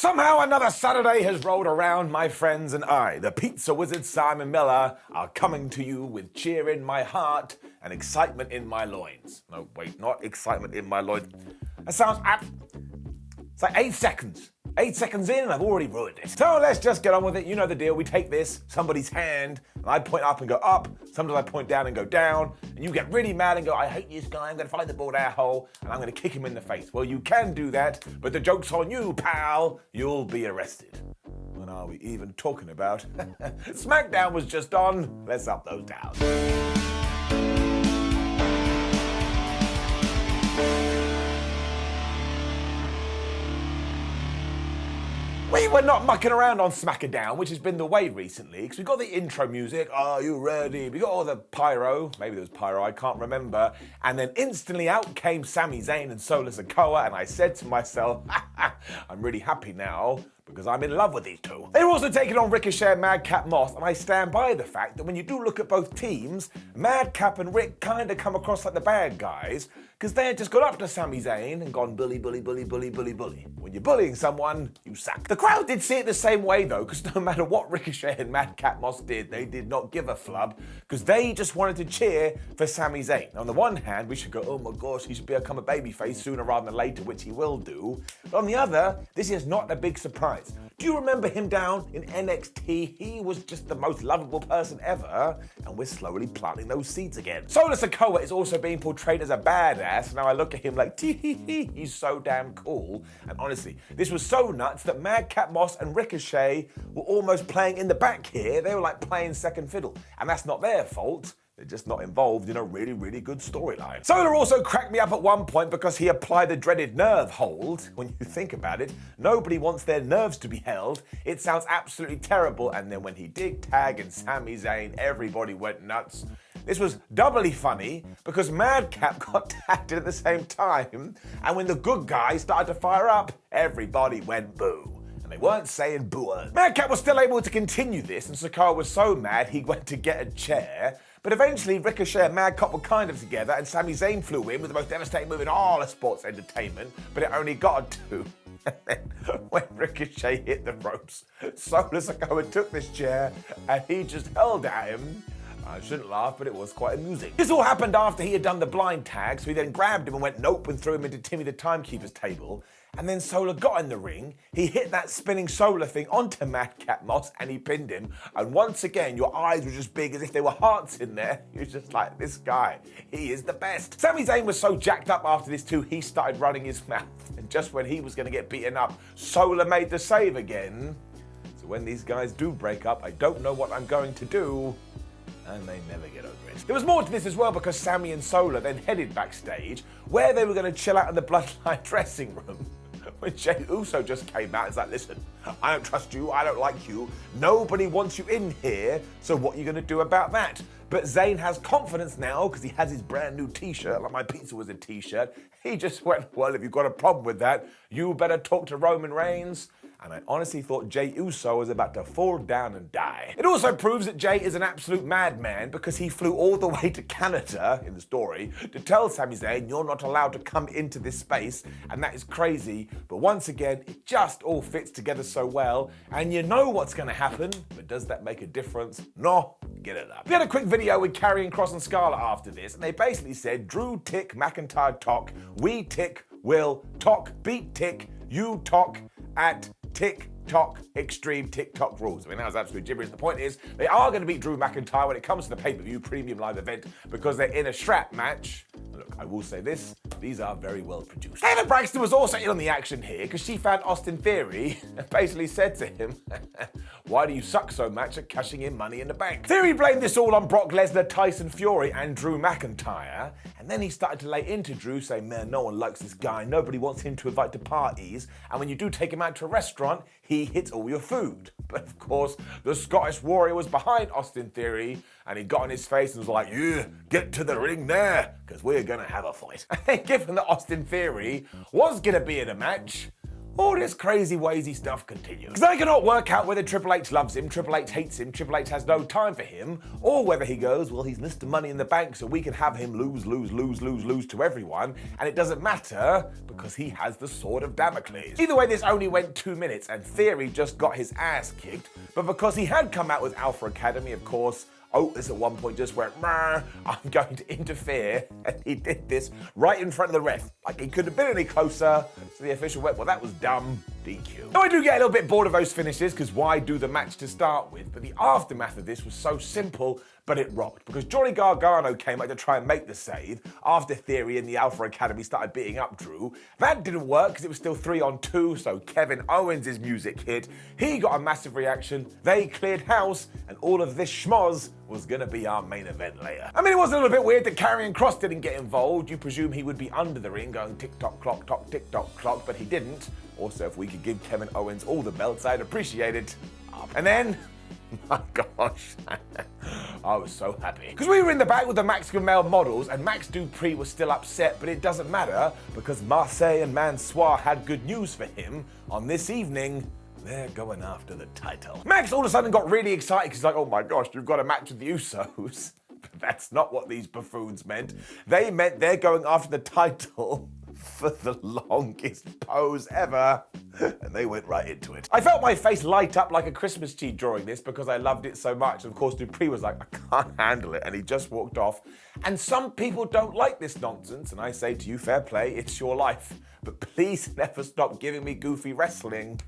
Somehow another Saturday has rolled around, my friends, and I, the pizza wizard Simon Miller, are coming to you with cheer in my heart and excitement in my loins. No, wait, not excitement in my loins. That sounds it's like 8 seconds. 8 seconds in and I've already ruined it. So let's just get on with it. You know the deal. We take this, somebody's hand, and I point up and go up. Sometimes I point down and go down. And you get really mad and go, I hate this guy. I'm going to follow the ball that hole and I'm going to kick him in the face. Well, you can do that, but the joke's on you, pal. You'll be arrested. What are we even talking about? SmackDown was just on. Let's up those down. We were not mucking around on SmackDown, which has been the way recently, because we got the intro music, are you ready? We got all the pyro, maybe there was pyro, I can't remember, and then instantly out came Sami, Zayn and Sikoa, and I said to myself, I'm really happy now, because I'm in love with these two. They're also taking on Ricochet and Madcap Moss, and I stand by the fact that when you do look at both teams, Madcap and Rick kind of come across like the bad guys, because they had just got up to Sami Zayn and gone bully, bully, bully, bully, bully, bully. When you're bullying someone, you suck. The crowd did see it the same way though, because no matter what Ricochet and Madcap Moss did, they did not give a flub, because they just wanted to cheer for Sami Zayn. On the one hand, we should go, oh my gosh, he should become a babyface sooner rather than later, which he will do. But on the other, this is not a big surprise. Do you remember him down in NXT? He was just the most lovable person ever, and we're slowly planting those seeds again. Sikoa is also being portrayed as a badass. Now I look at him like, tee-hee-hee, he's so damn cool. And honestly, this was so nuts that Madcap Moss and Ricochet were almost playing in the back here. They were like playing second fiddle, and that's not their fault. They're just not involved in a really, really good storyline. Solar also cracked me up at one point because he applied the dreaded nerve hold. When you think about it, nobody wants their nerves to be held. It sounds absolutely terrible. And then when he did tag and Sami Zayn, everybody went nuts. This was doubly funny because Madcap got tagged in at the same time. And when the good guys started to fire up, everybody went boo. And they weren't saying boo. Madcap was still able to continue this, and Sikoa was so mad he went to get a chair. But eventually, Ricochet and Madcap were kind of together, and Sami Zayn flew in with the most devastating move in all of sports entertainment, but it only got a 2. And then, when Ricochet hit the ropes, Sikoa took this chair, and he just held at him. I shouldn't laugh, but it was quite amusing. This all happened after he had done the blind tag, so he then grabbed him and went nope and threw him into Timmy the Timekeeper's table. And then Solar got in the ring, he hit that spinning Solar thing onto Madcap Moss and he pinned him. And once again, your eyes were just big as if there were hearts in there. You're just like, this guy, he is the best. Sami Zayn was so jacked up after this too, he started running his mouth. And just when he was gonna get beaten up, Solar made the save again. So when these guys do break up, I don't know what I'm going to do. And they never get over it. There was more to this as well because Sami and Solar then headed backstage where they were going to chill out in the Bloodline dressing room. When Jey Uso just came out, it's like, listen, I don't trust you, I don't like you, nobody wants you in here, so what are you going to do about that? But Zayn has confidence now because he has his brand new t-shirt, like my pizza was a t-shirt. He just went, well, if you've got a problem with that, you better talk to Roman Reigns. And I honestly thought Jey Uso was about to fall down and die. It also proves that Jey is an absolute madman because he flew all the way to Canada, in the story, to tell Sami Zayn, you're not allowed to come into this space, and that is crazy. But once again, it just all fits together so well, and you know what's gonna happen, but does that make a difference? No, get it up. We had a quick video with Karrion Kross and Scarlett after this, and they basically said, Drew tick, McIntyre talk, we tick, will talk, beat tick, you talk at TikTok Extreme TikTok rules. I mean, that was absolute gibberish. The point is, they are going to beat Drew McIntyre when it comes to the pay-per-view premium live event because they're in a strap match. Look, I will say this, these are very well produced. Ava Braxton was also in on the action here because she found Austin Theory and basically said to him, why do you suck so much at cashing in Money in the Bank? Theory blamed this all on Brock Lesnar, Tyson Fury and Drew McIntyre, and then he started to lay into Drew saying, man, no one likes this guy, nobody wants him to invite to parties, and when you do take him out to a restaurant, he hits all your food. But of course, the Scottish Warrior was behind Austin Theory, and he got on his face and was like, yeah, get to the ring there, because we're gonna have a fight. And then given that Austin Theory was gonna be in a match, all this crazy wazy stuff continues. Because I cannot work out whether Triple H loves him, Triple H hates him, Triple H has no time for him, or whether he goes, well, he's Mr. Money in the Bank, so we can have him lose to everyone, and it doesn't matter because he has the Sword of Damocles. Either way, this only went 2 minutes, and Theory just got his ass kicked, but because he had come out with Alpha Academy, of course, Otis at one point just went, I'm going to interfere, and he did this right in front of the ref. Like, he couldn't have been any closer, so the official went, well, that was dumb, DQ. Now, I do get a little bit bored of those finishes, because why do the match to start with? But the aftermath of this was so simple, but it rocked, because Johnny Gargano came out to try and make the save after Theory and the Alpha Academy started beating up Drew. That didn't work, because it was still 3-on-2, so Kevin Owens' music hit. He got a massive reaction, they cleared house, and all of this schmoz was gonna be our main event later. I mean, it was a little bit weird that Karrion Kross didn't get involved. You presume he would be under the ring going tick-tock, clock, tick-tock, clock, but he didn't. Also, if we could give Kevin Owens all the belts, I'd appreciate it. And then, my gosh, I was so happy. Because we were in the back with the Mexican male models, and Max Dupree was still upset, but it doesn't matter, because Marseille and Mansoir had good news for him. On this evening, they're going after the title. Max all of a sudden got really excited because he's like, oh my gosh, you've got a match with the Usos. But that's not what these buffoons meant. They meant they're going after the title for the longest pose ever. And they went right into it. I felt my face light up like a Christmas tree during this because I loved it so much. And of course, Dupree was like, I can't handle it. And he just walked off. And some people don't like this nonsense. And I say to you, fair play, it's your life. But please never stop giving me goofy wrestling.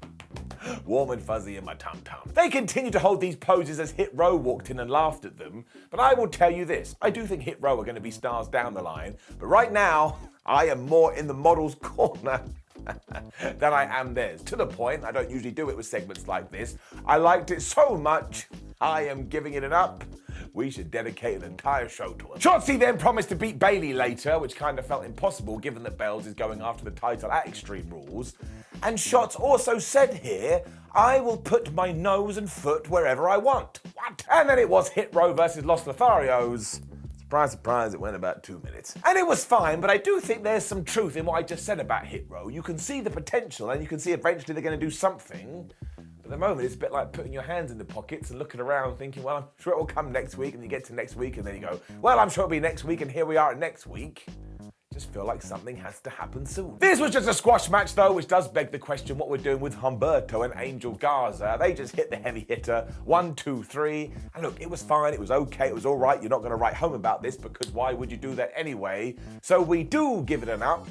Warm and fuzzy in my tum-tum. They continued to hold these poses as Hit Row walked in and laughed at them, but I will tell you this, I do think Hit Row are going to be stars down the line, but right now, I am more in the model's corner than I am theirs. To the point, I don't usually do it with segments like this, I liked it so much, I am giving it an up. We should dedicate an entire show to her. Shotzi then promised to beat Bayley later, which kind of felt impossible given that Bells is going after the title at Extreme Rules. And Shots also said here, I will put my nose and foot wherever I want. What? And then it was Hit Row versus Los Lotharios. Surprise, surprise, it went about 2 minutes. And it was fine, but I do think there's some truth in what I just said about Hit Row. You can see the potential and you can see eventually they're going to do something. At the moment, it's a bit like putting your hands in the pockets and looking around thinking, well, I'm sure it will come next week, and you get to next week and then you go, well, I'm sure it'll be next week, and here we are at next week. Just feel like something has to happen soon. This was just a squash match though, which does beg the question what we're doing with Humberto and Angel Garza. They just hit the heavy hitter, 1, 2, 3. And look, it was fine, it was okay, it was all right. You're not gonna write home about this because why would you do that anyway? So we do give it an up.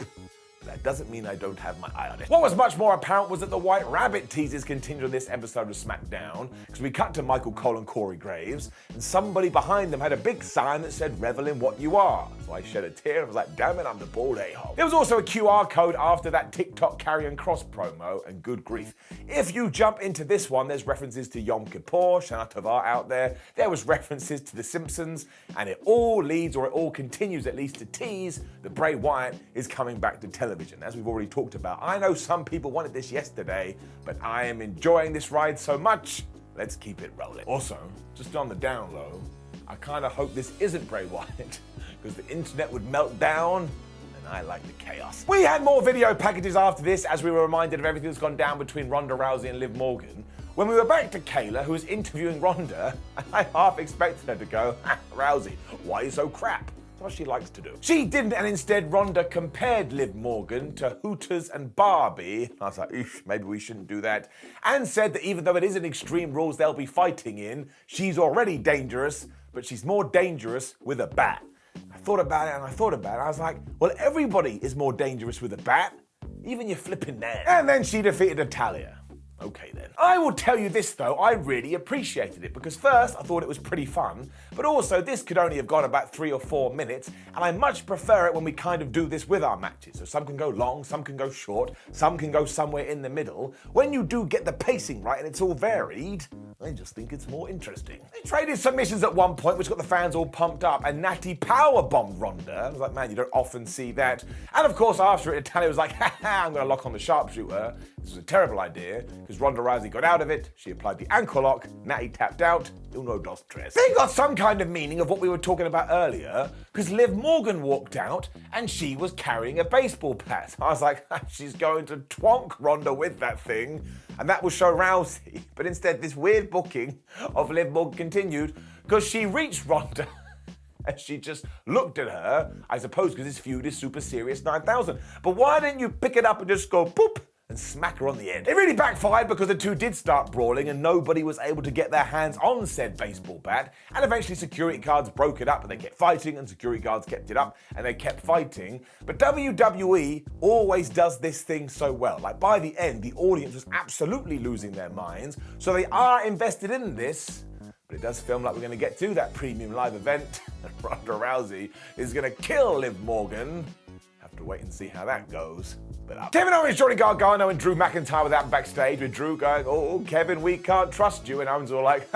That doesn't mean I don't have my eye on it. What was much more apparent was that the White Rabbit teases continued on this episode of SmackDown, because we cut to Michael Cole and Corey Graves, and somebody behind them had a big sign that said, revel in what you are. So I shed a tear and was like, damn it, I'm the bald a-hole. There was also a QR code after that TikTok Karrion Kross promo, and good grief. If you jump into this one, there's references to Yom Kippur, Shana Tova out there, there was references to The Simpsons, and it all leads, or it all continues at least, to tease that Bray Wyatt is coming back to television. As we've already talked about, I know some people wanted this yesterday, but I am enjoying this ride so much, let's keep it rolling. Also, just on the down low, I kind of hope this isn't Bray Wyatt, because the internet would melt down, and I like the chaos. We had more video packages after this, as we were reminded of everything that's gone down between Ronda Rousey and Liv Morgan. When we were back to Kayla, who was interviewing Ronda, I half expected her to go, Rousey, why are you so crap? What she likes to do. She didn't, and instead Ronda compared Liv Morgan to Hooters and Barbie. I was like, maybe we shouldn't do that. And said that even though it isn't Extreme Rules they'll be fighting in, she's already dangerous, but she's more dangerous with a bat. I thought about it and I thought about it. I was like, well, everybody is more dangerous with a bat, even your flipping nan. And then she defeated Natalya. Okay then. I will tell you this though, I really appreciated it because first I thought it was pretty fun, but also this could only have gone about 3 or 4 minutes, and I much prefer it when we kind of do this with our matches. So some can go long, some can go short, some can go somewhere in the middle. When you do get the pacing right and it's all varied, I just think it's more interesting. They traded submissions at one point, which got the fans all pumped up, and Natty powerbombed Ronda. I was like, man, you don't often see that. And of course, after it, Natalya was like, ha, I'm gonna lock on the sharpshooter. This was a terrible idea, because Ronda Rousey got out of it, she applied the ankle lock, Natty tapped out, uno dos tres. They got some kind of meaning of what we were talking about earlier, because Liv Morgan walked out, and she was carrying a baseball bat. I was like, she's going to twonk Ronda with that thing, and that will show Rousey. But instead, this weird booking of Liv Morgan continued, because she reached Ronda, and she just looked at her, I suppose because this feud is super serious 9,000. But why didn't you pick it up and just go boop and smack her on the head? It really backfired because the two did start brawling and nobody was able to get their hands on said baseball bat. And eventually security guards broke it up and they kept fighting, and security guards kept it up and they kept fighting. But WWE always does this thing so well. Like by the end, the audience was absolutely losing their minds. So they are invested in this. But it does feel like we're going to get to that premium live event, and Ronda Rousey is going to kill Liv Morgan. Have to wait and see how that goes. But Kevin Owens joining Gargano and Drew McIntyre was out backstage, with Drew going, "Oh, Kevin, we can't trust you," and Owens all like,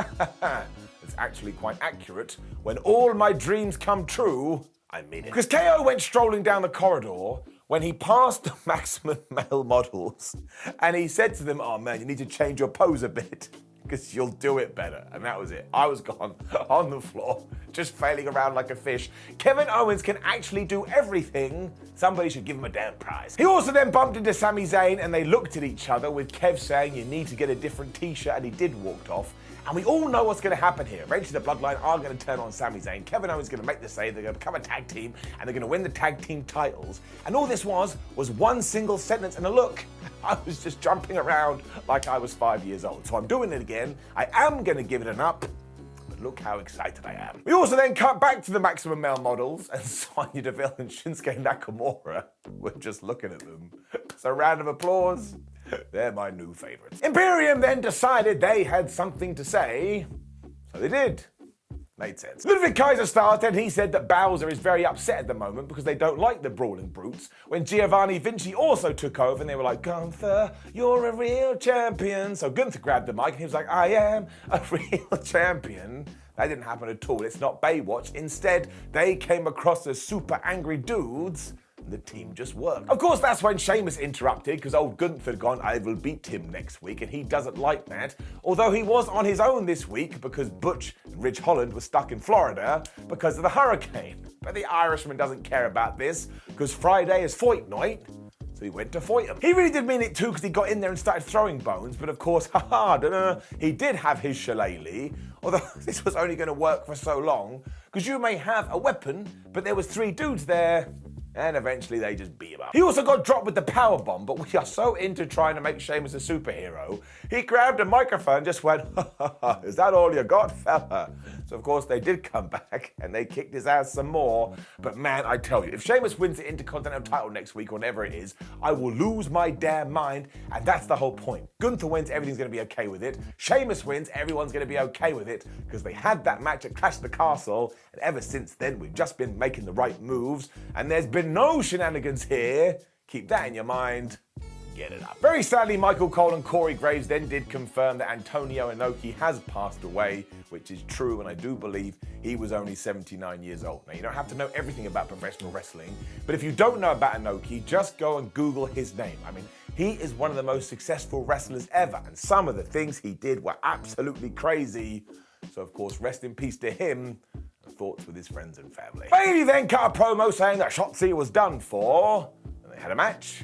"It's actually quite accurate. When all my dreams come true, I mean it." Because KO went strolling down the corridor when he passed the Maximum Male models, and he said to them, "Oh man, you need to change your pose a bit, because you'll do it better." And that was it. I was gone on the floor, just flailing around like a fish. Kevin Owens can actually do everything. Somebody should give him a damn prize. He also then bumped into Sami Zayn, and they looked at each other, with Kev saying, "You need to get a different t-shirt," and he did walk off. And we all know what's going to happen here. Eventually the Bloodline are going to turn on Sami Zayn. Kevin Owens is going to make the save. They're going to become a tag team, and they're going to win the tag team titles. And all this was one single sentence and a look. I was just jumping around like I was 5 years old. So I'm doing it again. I am going to give it an up. But look how excited I am. We also then cut back to the Maximum Male models, and Sonya Deville and Shinsuke Nakamura were just looking at them. So round of applause. They're my new favorites. Imperium then decided they had something to say, so they did. Made sense. Ludwig Kaiser started, and he said that Bowser is very upset at the moment because they don't like the Brawling Brutes. When Giovanni Vinci also took over, and they were like, "Gunther, you're a real champion." So Gunther grabbed the mic and he was like, "I am a real champion." That didn't happen at all. It's not Baywatch. Instead, they came across as super angry dudes. The team just worked. Of course, that's when Sheamus interrupted, because old Gunther had gone, "I will beat him next week," and he doesn't like that. Although he was on his own this week because Butch and Ridge Holland were stuck in Florida because of the hurricane. But the Irishman doesn't care about this, because Friday is Fight Night. So he went to fight him. He really did mean it too, because he got in there and started throwing bones, but of course, he did have his shillelagh, although this was only going to work for so long, because you may have a weapon, but there was 3 dudes there, and eventually they just beat him up. He also got dropped with the powerbomb, but we are so into trying to make Sheamus a superhero, he grabbed a microphone and just went, "Is that all you got, fella?" So of course they did come back and they kicked his ass some more. But man, I tell you, if Sheamus wins the Intercontinental title next week or whenever it is, I will lose my damn mind, and that's the whole point. Gunther wins, everything's going to be okay with it. Sheamus wins, everyone's going to be okay with it, because they had that match at Clash of the Castle, and ever since then we've just been making the right moves, and there's been no shenanigans here. Keep that in your mind. Get it up. Very sadly, Michael Cole and Corey Graves then did confirm that Antonio Inoki has passed away, which is true, and I do believe he was only 79 years old. Now, you don't have to know everything about professional wrestling, but if you don't know about Inoki, just go and Google his name. I mean, he is one of the most successful wrestlers ever, and some of the things he did were absolutely crazy. So, of course, rest in peace to him. Thoughts with his friends and family. Bayley then cut a promo saying that Shotzi was done for, and they had a match.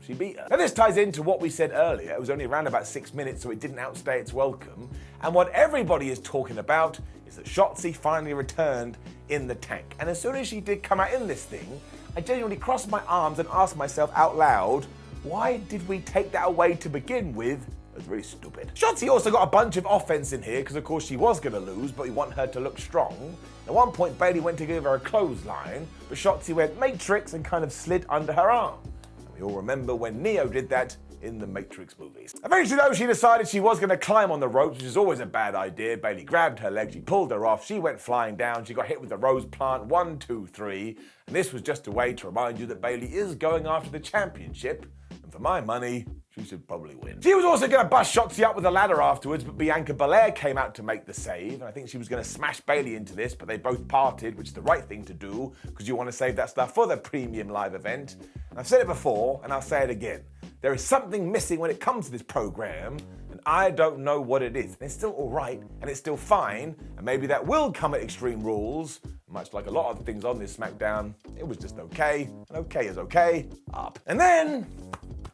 She beat her. Now this ties into what we said earlier. It was only around about 6 minutes, so it didn't outstay its welcome. And what everybody is talking about is that Shotzi finally returned in the tank. And as soon as she did come out in this thing, I genuinely crossed my arms and asked myself out loud, why did we take that away to begin with? It's really stupid. Shotzi also got a bunch of offense in here, because of course she was going to lose, but we want her to look strong. At one point, Bayley went to give her a clothesline, but Shotzi went Matrix and kind of slid under her arm. And we all remember when Neo did that in the Matrix movies. Eventually though, she decided she was going to climb on the ropes, which is always a bad idea. Bayley grabbed her leg, she pulled her off, she went flying down, she got hit with the rose plant, 1, 2, 3. And this was just a way to remind you that Bayley is going after the championship. And for my money, she should probably win. She was also going to bust Shotzi up with a ladder afterwards, but Bianca Belair came out to make the save, and I think she was going to smash Bayley into this, but they both parted, which is the right thing to do, because you want to save that stuff for the premium live event. And I've said it before, and I'll say it again. there is something missing when it comes to this program, and I don't know what it is. And it's still alright, and it's still fine, and maybe that will come at Extreme Rules. Much like a lot of things on this SmackDown, it was just okay, and okay is okay, up. And then,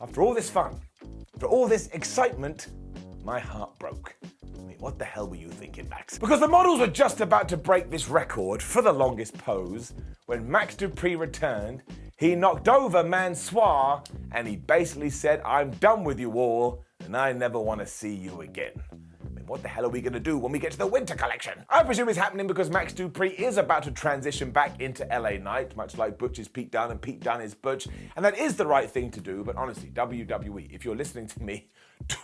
after all this fun, after all this excitement, my heart broke. I mean, what the hell were you thinking, Max? Because the models were just about to break this record for the longest pose when Max Dupree returned. He knocked over Mansoor, and he basically said, "I'm done with you all, and I never want to see you again." What the hell are we going to do when we get to the winter collection? I presume it's happening because Max Dupree is about to transition back into LA Knight, much like Butch is Pete Dunne and Pete Dunne is Butch, and that is the right thing to do. But honestly, WWE, if you're listening to me,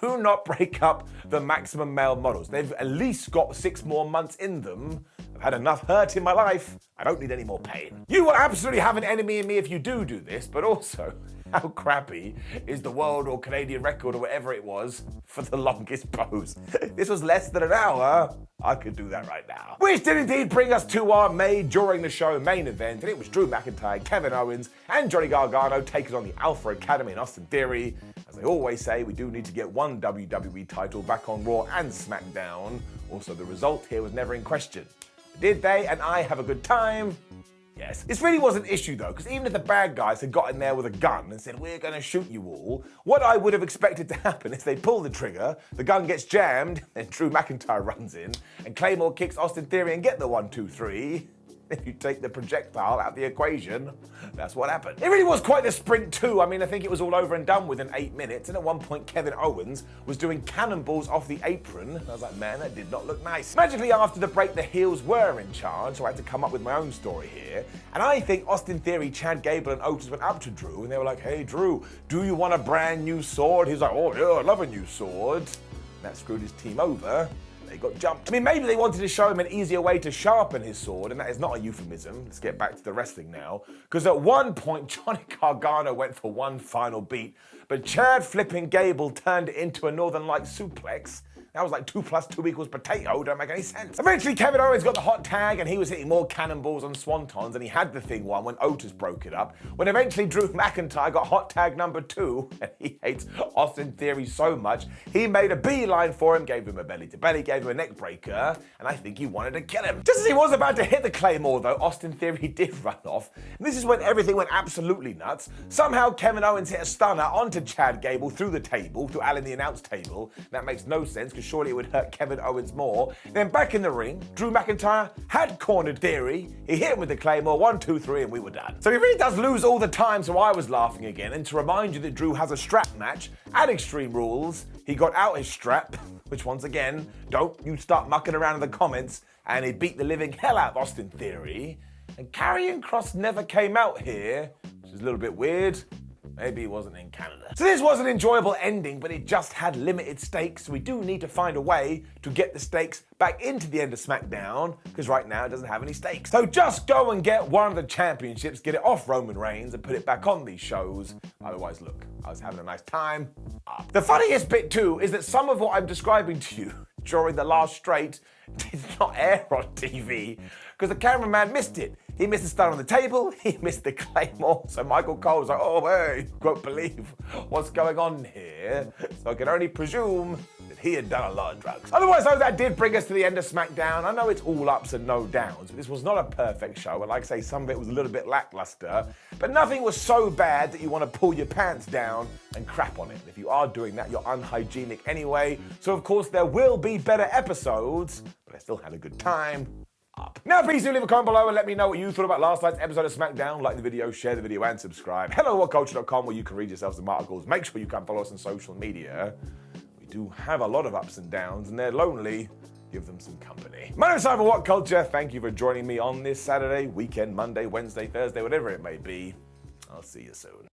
do not break up the maximum male models. They've at least got 6 more months in them. I've had enough hurt in my life. I don't need any more pain. You will absolutely have an enemy in me if you do this, but also, how crappy is the world or Canadian record or whatever it was for the longest pose? This was less than an hour. I could do that right now. Which did indeed bring us to our during the show main event, and it was Drew McIntyre, Kevin Owens, and Johnny Gargano taking on the Alpha Academy and Austin Theory. As I always say, we do need to get one WWE title back on Raw and SmackDown. Also, the result here was never in question. Did they and I have a good time? Yes. This really was an issue though, because even if the bad guys had got in there with a gun and said, "We're going to shoot you all," what I would have expected to happen is they pull the trigger, the gun gets jammed, and Drew McIntyre runs in, and Claymore kicks Austin Theory and get the 1, 2, 3. If you take the projectile out of the equation, that's what happened. It really was quite the sprint too. I mean, I think it was all over and done within 8 minutes, and at one point Kevin Owens was doing cannonballs off the apron. I was like, man, that did not look nice. Magically after the break, the heels were in charge, so I had to come up with my own story here. And I think Austin Theory, Chad Gable, and Otis went up to Drew, and they were like, "Hey Drew, do you want a brand new sword?" He's like, "Oh yeah, I love a new sword." And that screwed his team over. They got jumped. I mean, maybe they wanted to show him an easier way to sharpen his sword, and that is not a euphemism. Let's get back to the wrestling now. Because at one point, Johnny Gargano went for one final beat, but Chad flipping Gable turned it into a Northern Light suplex. That was like 2 + 2 = potato, don't make any sense. Eventually, Kevin Owens got the hot tag, and he was hitting more cannonballs and swantons, and he had the thing won when Otis broke it up. When eventually Drew McIntyre got hot tag number 2, and he hates Austin Theory so much, he made a beeline for him, gave him a belly-to-belly, gave him a neck breaker, and I think he wanted to kill him. Just as he was about to hit the Claymore, though, Austin Theory did run off, and this is when everything went absolutely nuts. Somehow, Kevin Owens hit a stunner onto Chad Gable through the table, through Al in the announce table. That makes no sense, because surely it would hurt Kevin Owens more. Then back in the ring, Drew McIntyre had cornered Theory. He hit him with the Claymore, 1, 2, 3, and we were done. So he really does lose all the time, so I was laughing again. And to remind you that Drew has a strap match at Extreme Rules, he got out his strap, which once again, don't you start mucking around in the comments, and he beat the living hell out of Austin Theory. And Karrion Kross never came out here, which is a little bit weird. Maybe he wasn't in Canada. So this was an enjoyable ending, but it just had limited stakes. So we do need to find a way to get the stakes back into the end of SmackDown, because right now it doesn't have any stakes. So just go and get one of the championships, get it off Roman Reigns, and put it back on these shows. Otherwise, look, I was having a nice time. The funniest bit too is that some of what I'm describing to you during the last straight did not air on TV, because the cameraman missed it. He missed the stun on the table, he missed the Claymore, so Michael Cole was like, "Oh, hey, won't believe what's going on here." So I can only presume that he had done a lot of drugs. Otherwise, though, that did bring us to the end of SmackDown. I know it's all ups and no downs, but this was not a perfect show, and like I say, some of it was a little bit lackluster, but nothing was so bad that you want to pull your pants down and crap on it. And if you are doing that, you're unhygienic anyway, so of course there will be better episodes, but I still had a good time. Now please do leave a comment below and let me know what you thought about last night's episode of SmackDown. Like the video, share the video, and subscribe. Hello WhatCulture.com, where you can read yourselves some articles. Make sure you come follow us on social media. We do have a lot of ups and downs, and they're lonely. Give them some company. My name is Simon WhatCulture. Thank you for joining me on this Saturday, weekend, Monday, Wednesday, Thursday, whatever it may be. I'll see you soon.